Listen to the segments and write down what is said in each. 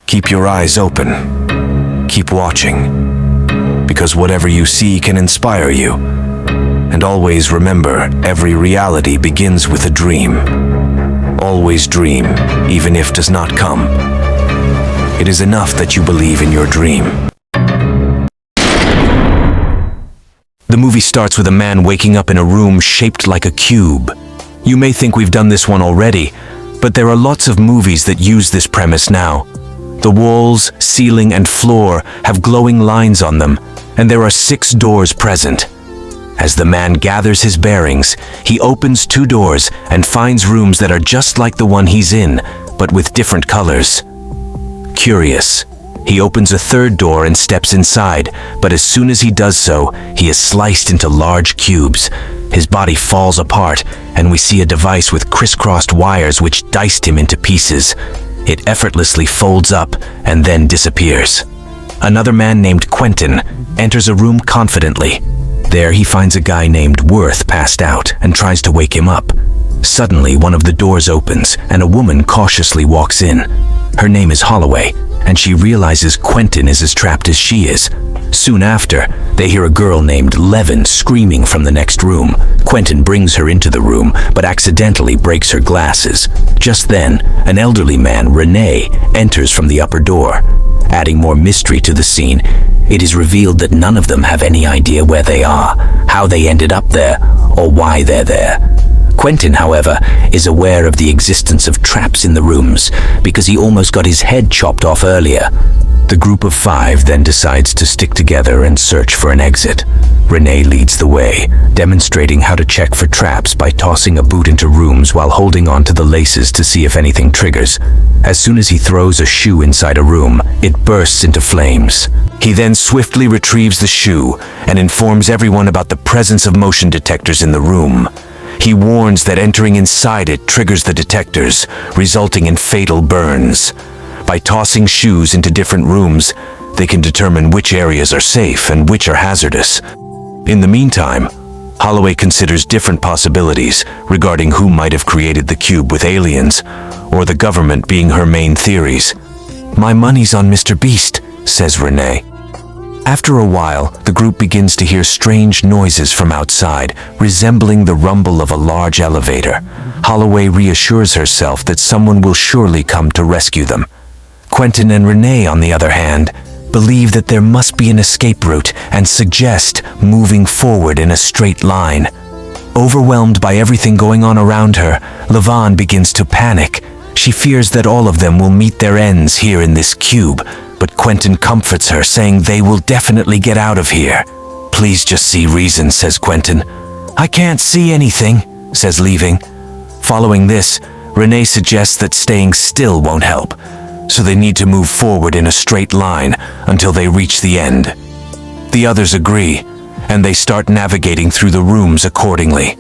Keep your eyes open. Keep watching. Because whatever you see can inspire you. And always remember, every reality begins with a dream. Always dream, even if does not come. It is enough that you believe in your dream. The movie starts with a man waking up in a room shaped like a cube. You may think we've done this one already, but there are lots of movies that use this premise now. The walls, ceiling, and floor have glowing lines on them, and there are 6 doors present. As the man gathers his bearings, he opens 2 doors and finds rooms that are just like the one he's in, but with different colors. Curious, he opens a 3rd door and steps inside, but as soon as he does so, he is sliced into large cubes. His body falls apart, and we see a device with crisscrossed wires which diced him into pieces. It effortlessly folds up and then disappears. Another man named Quentin enters a room confidently. There he finds a guy named Worth passed out and tries to wake him up. Suddenly, one of the doors opens and a woman cautiously walks in. Her name is Holloway, and she realizes Quentin is as trapped as she is. Soon after, they hear a girl named Levin screaming from the next room. Quentin brings her into the room, but accidentally breaks her glasses. Just then, an elderly man, Rene, enters from the upper door. Adding more mystery to the scene, it is revealed that none of them have any idea where they are, how they ended up there, or why they're there. Quentin, however, is aware of the existence of traps in the rooms because he almost got his head chopped off earlier. The group of 5 then decides to stick together and search for an exit. Rene leads the way, demonstrating how to check for traps by tossing a boot into rooms while holding on to the laces to see if anything triggers. As soon as he throws a shoe inside a room, it bursts into flames. He then swiftly retrieves the shoe and informs everyone about the presence of motion detectors in the room. He warns that entering inside it triggers the detectors, resulting in fatal burns. By tossing shoes into different rooms, they can determine which areas are safe and which are hazardous. In the meantime, Holloway considers different possibilities regarding who might have created the cube with aliens, or the government being her main theories. "My money's on Mr. Beast," says Rene. After a while, the group begins to hear strange noises from outside, resembling the rumble of a large elevator. Holloway reassures herself that someone will surely come to rescue them. Quentin and Rene, on the other hand, believe that there must be an escape route and suggest moving forward in a straight line. Overwhelmed by everything going on around her, Lavon begins to panic. She fears that all of them will meet their ends here in this cube, but Quentin comforts her, saying they will definitely get out of here. "Please just see reason," says Quentin. "I can't see anything," says Leaving. Following this, Rene suggests that staying still won't help, so they need to move forward in a straight line until they reach the end. The others agree, and they start navigating through the rooms accordingly.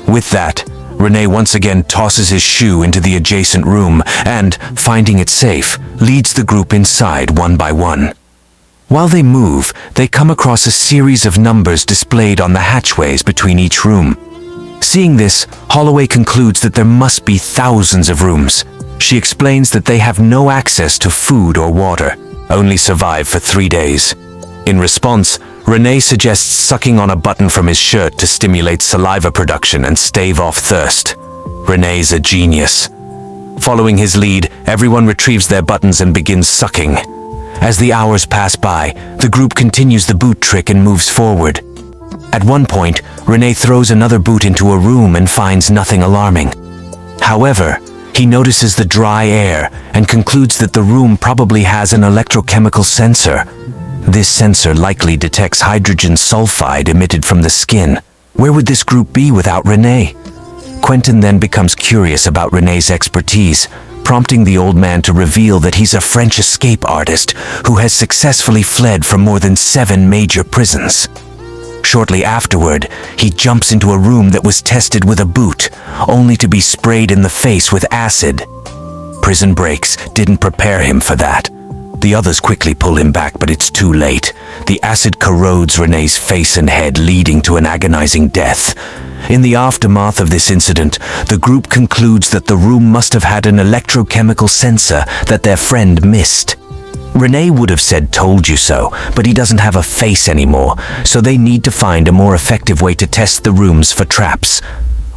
With that, Rene once again tosses his shoe into the adjacent room and, finding it safe, leads the group inside one by one. While they move, they come across a series of numbers displayed on the hatchways between each room. Seeing this, Holloway concludes that there must be thousands of rooms. She explains that they have no access to food or water, only survive for 3 days. In response, Rene suggests sucking on a button from his shirt to stimulate saliva production and stave off thirst. Rene's a genius. Following his lead, everyone retrieves their buttons and begins sucking. As the hours pass by, the group continues the boot trick and moves forward. At one point, Rene throws another boot into a room and finds nothing alarming. However, he notices the dry air and concludes that the room probably has an electrochemical sensor. This sensor likely detects hydrogen sulfide emitted from the skin. Where would this group be without Rene? Quentin then becomes curious about Rene's expertise, prompting the old man to reveal that he's a French escape artist who has successfully fled from more than 7 major prisons. Shortly afterward, he jumps into a room that was tested with a boot, only to be sprayed in the face with acid. Prison breaks didn't prepare him for that. The others quickly pull him back, but it's too late. The acid corrodes Rene's face and head, leading to an agonizing death. In the aftermath of this incident, the group concludes that the room must have had an electrochemical sensor that their friend missed. Renee would have said "told you so," but he doesn't have a face anymore, so they need to find a more effective way to test the rooms for traps.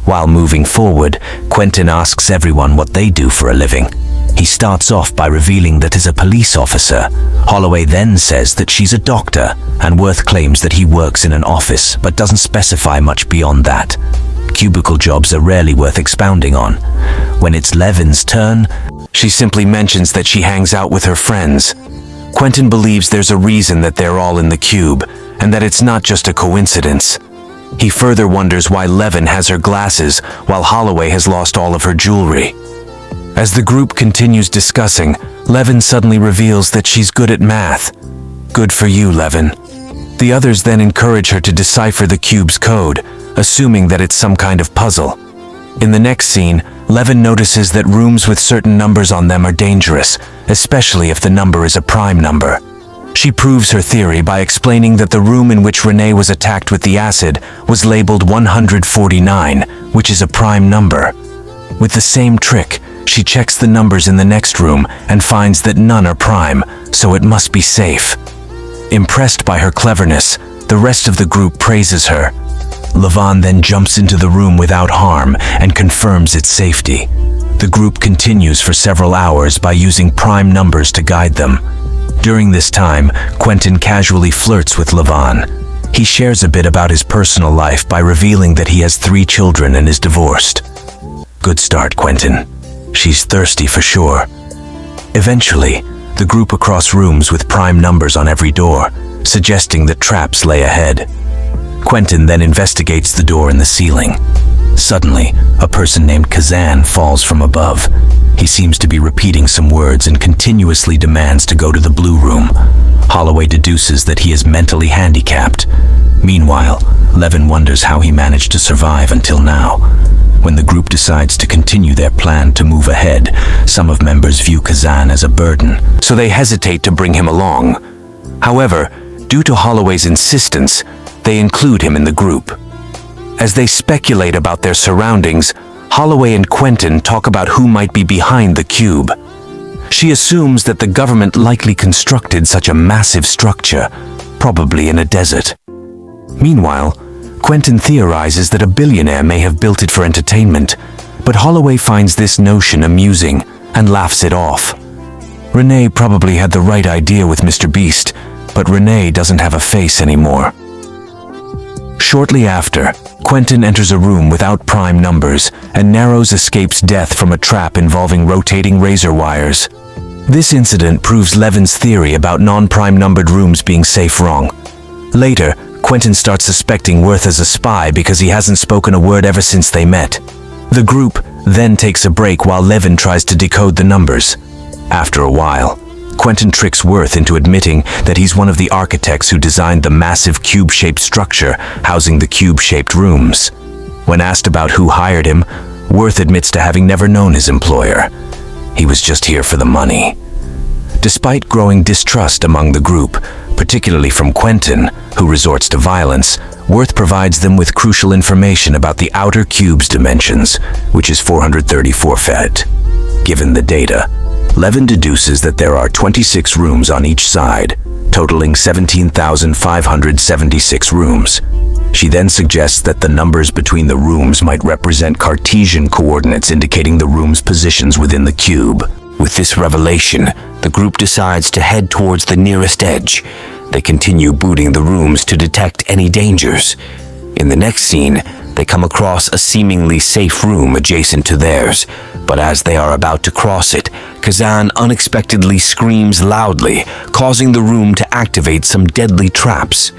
While moving forward, Quentin asks everyone what they do for a living. He starts off by revealing that he's a police officer. Holloway then says that she's a doctor, and Worth claims that he works in an office but doesn't specify much beyond that. Cubicle jobs are rarely worth expounding on. When it's Levin's turn, she simply mentions that she hangs out with her friends. Quentin believes there's a reason that they're all in the cube, and that it's not just a coincidence. He further wonders why Levin has her glasses while Holloway has lost all of her jewelry. As the group continues discussing, Levin suddenly reveals that she's good at math. Good for you, Levin. The others then encourage her to decipher the cube's code, assuming that it's some kind of puzzle. In the next scene, Levin notices that rooms with certain numbers on them are dangerous, especially if the number is a prime number. She proves her theory by explaining that the room in which Renee was attacked with the acid was labeled 149, which is a prime number. With the same trick, she checks the numbers in the next room and finds that none are prime, so it must be safe. Impressed by her cleverness, the rest of the group praises her. Levin then jumps into the room without harm and confirms its safety. The group continues for several hours by using prime numbers to guide them. During this time, Quentin casually flirts with Levin. He shares a bit about his personal life by revealing that he has 3 children and is divorced. Good start, Quentin. She's thirsty for sure. Eventually, the group across rooms with prime numbers on every door, suggesting that traps lay ahead. Quentin then investigates the door in the ceiling. Suddenly, a person named Kazan falls from above. He seems to be repeating some words and continuously demands to go to the blue room. Holloway deduces that he is mentally handicapped. Meanwhile, Levin wonders how he managed to survive until now. When the group decides to continue their plan to move ahead, some of members view Kazan as a burden, so they hesitate to bring him along. However, due to Holloway's insistence, they include him in the group. As they speculate about their surroundings, Holloway and Quentin talk about who might be behind the cube. She assumes that the government likely constructed such a massive structure, probably in a desert. Meanwhile, Quentin theorizes that a billionaire may have built it for entertainment, but Holloway finds this notion amusing and laughs it off. Renee probably had the right idea with Mr. Beast, but Renee doesn't have a face anymore. Shortly after, Quentin enters a room without prime numbers, and Narrows escapes death from a trap involving rotating razor wires. This incident proves Levin's theory about non-prime numbered rooms being safe wrong. Later, Quentin starts suspecting Worth as a spy because he hasn't spoken a word ever since they met. The group then takes a break while Levin tries to decode the numbers. After a while, Quentin tricks Worth into admitting that he's one of the architects who designed the massive cube-shaped structure housing the cube-shaped rooms. When asked about who hired him, Worth admits to having never known his employer. He was just here for the money. Despite growing distrust among the group, particularly from Quentin, who resorts to violence, Worth provides them with crucial information about the outer cube's dimensions, which is 434 feet. Given the data, Levin deduces that there are 26 rooms on each side, totaling 17,576 rooms. She then suggests that the numbers between the rooms might represent Cartesian coordinates indicating the room's positions within the cube. With this revelation, the group decides to head towards the nearest edge. They continue booting the rooms to detect any dangers. In the next scene, they come across a seemingly safe room adjacent to theirs, but as they are about to cross it, Kazan unexpectedly screams loudly, causing the room to activate some deadly traps.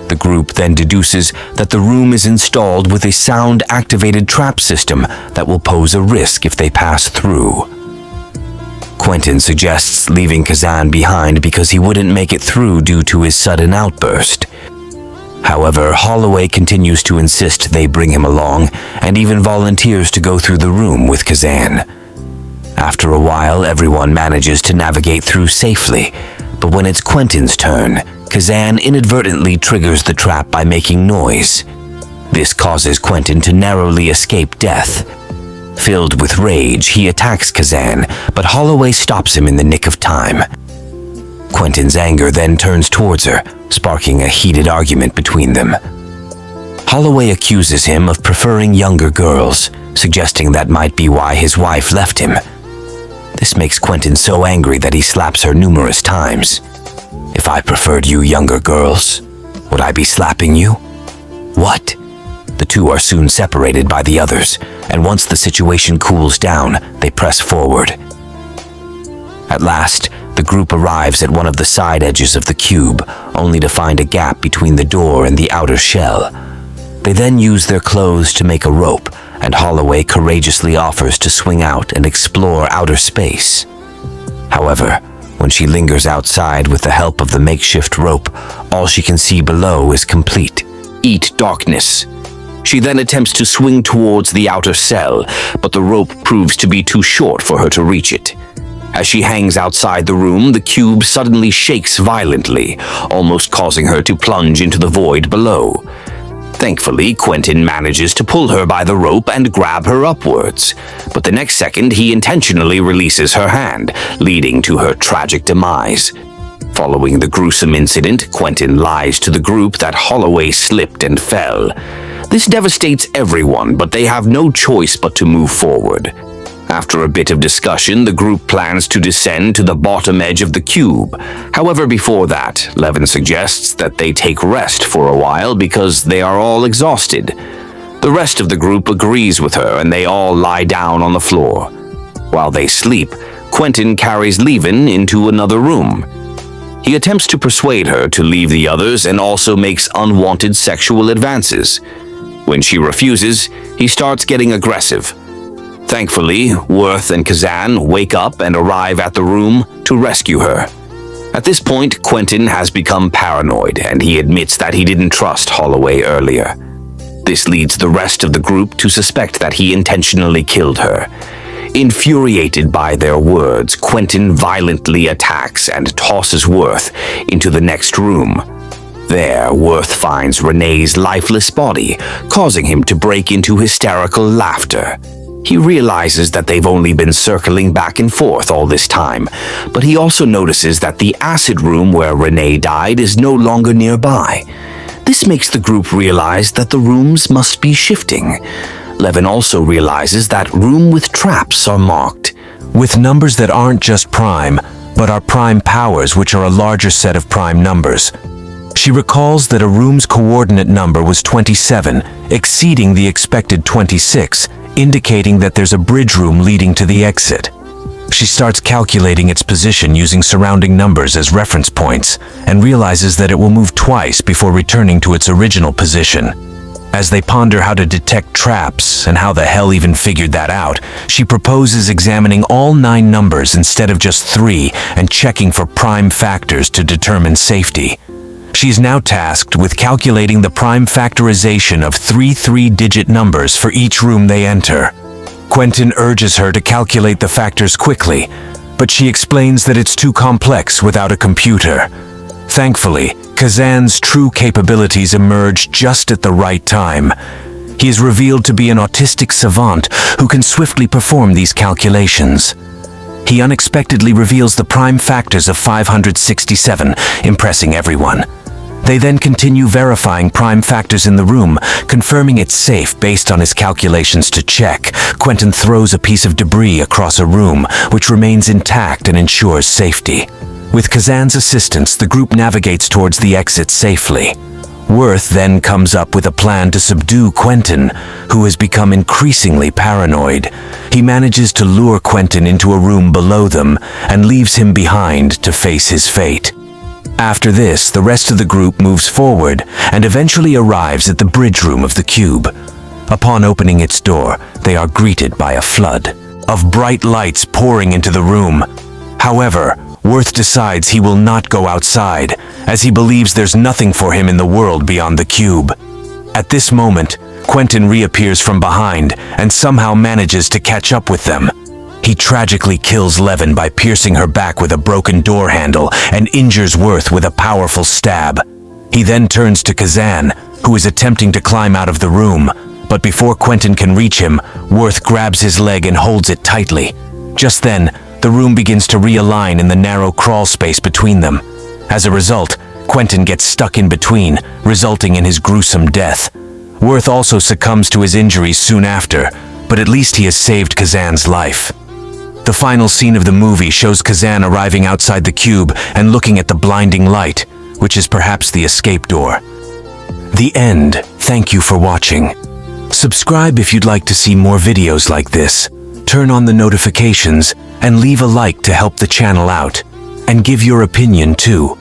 The group then deduces that the room is installed with a sound-activated trap system that will pose a risk if they pass through. Quentin suggests leaving Kazan behind because he wouldn't make it through due to his sudden outburst. However, Holloway continues to insist they bring him along and even volunteers to go through the room with Kazan. After a while, everyone manages to navigate through safely, but when it's Quentin's turn, Kazan inadvertently triggers the trap by making noise. This causes Quentin to narrowly escape death. Filled with rage, he attacks Kazan, but Holloway stops him in the nick of time. Quentin's anger then turns towards her, sparking a heated argument between them. Holloway accuses him of preferring younger girls, suggesting that might be why his wife left him. This makes Quentin so angry that he slaps her numerous times. "If I preferred you younger girls, would I be slapping you?" "What?" The two are soon separated by the others, and once the situation cools down, they press forward. At last, the group arrives at one of the side edges of the cube, only to find a gap between the door and the outer shell. They then use their clothes to make a rope, and Holloway courageously offers to swing out and explore outer space. However, when she lingers outside with the help of the makeshift rope, all she can see below is complete darkness. She then attempts to swing towards the outer cell, but the rope proves to be too short for her to reach it. As she hangs outside the room, the cube suddenly shakes violently, almost causing her to plunge into the void below. Thankfully, Quentin manages to pull her by the rope and grab her upwards, but the next second he intentionally releases her hand, leading to her tragic demise. Following the gruesome incident, Quentin lies to the group that Holloway slipped and fell. This devastates everyone, but they have no choice but to move forward. After a bit of discussion, the group plans to descend to the bottom edge of the cube. However, before that, Levin suggests that they take rest for a while because they are all exhausted. The rest of the group agrees with her and they all lie down on the floor. While they sleep, Quentin carries Levin into another room. He attempts to persuade her to leave the others and also makes unwanted sexual advances. When she refuses, he starts getting aggressive. Thankfully, Worth and Kazan wake up and arrive at the room to rescue her. At this point, Quentin has become paranoid and he admits that he didn't trust Holloway earlier. This leads the rest of the group to suspect that he intentionally killed her. Infuriated by their words, Quentin violently attacks and tosses Worth into the next room. There, Worth finds Renee's lifeless body, causing him to break into hysterical laughter. He realizes that they've only been circling back and forth all this time, but he also notices that the acid room where Renee died is no longer nearby. This makes the group realize that the rooms must be shifting. Levin also realizes that room with traps are marked with numbers that aren't just prime, but are prime powers, which are a larger set of prime numbers. She recalls that a room's coordinate number was 27, exceeding the expected 26, indicating that there's a bridge room leading to the exit. She starts calculating its position using surrounding numbers as reference points and realizes that it will move twice before returning to its original position. As they ponder how to detect traps and how the hell even figured that out, she proposes examining all 9 numbers instead of just 3 and checking for prime factors to determine safety. She is now tasked with calculating the prime factorization of 3 3-digit numbers for each room they enter. Quentin urges her to calculate the factors quickly, but she explains that it's too complex without a computer. Thankfully, Kazan's true capabilities emerge just at the right time. He is revealed to be an autistic savant who can swiftly perform these calculations. He unexpectedly reveals the prime factors of 567, impressing everyone. They then continue verifying prime factors in the room, confirming it's safe based on his calculations to check. Quentin throws a piece of debris across a room, which remains intact and ensures safety. With Kazan's assistance, the group navigates towards the exit safely. Worth then comes up with a plan to subdue Quentin, who has become increasingly paranoid. He manages to lure Quentin into a room below them and leaves him behind to face his fate. After this, the rest of the group moves forward and eventually arrives at the bridge room of the cube. Upon opening its door, they are greeted by a flood of bright lights pouring into the room. However, Worth decides he will not go outside, as he believes there's nothing for him in the world beyond the cube. At this moment, Quentin reappears from behind and somehow manages to catch up with them. He tragically kills Levin by piercing her back with a broken door handle and injures Worth with a powerful stab. He then turns to Kazan, who is attempting to climb out of the room, but before Quentin can reach him, Worth grabs his leg and holds it tightly. Just then, the room begins to realign in the narrow crawl space between them. As a result, Quentin gets stuck in between, resulting in his gruesome death. Worth also succumbs to his injuries soon after, but at least he has saved Kazan's life. The final scene of the movie shows Kazan arriving outside the cube and looking at the blinding light, which is perhaps the escape door. The end. Thank you for watching. Subscribe if you'd like to see more videos like this. Turn on the notifications and leave a like to help the channel out. And give your opinion too.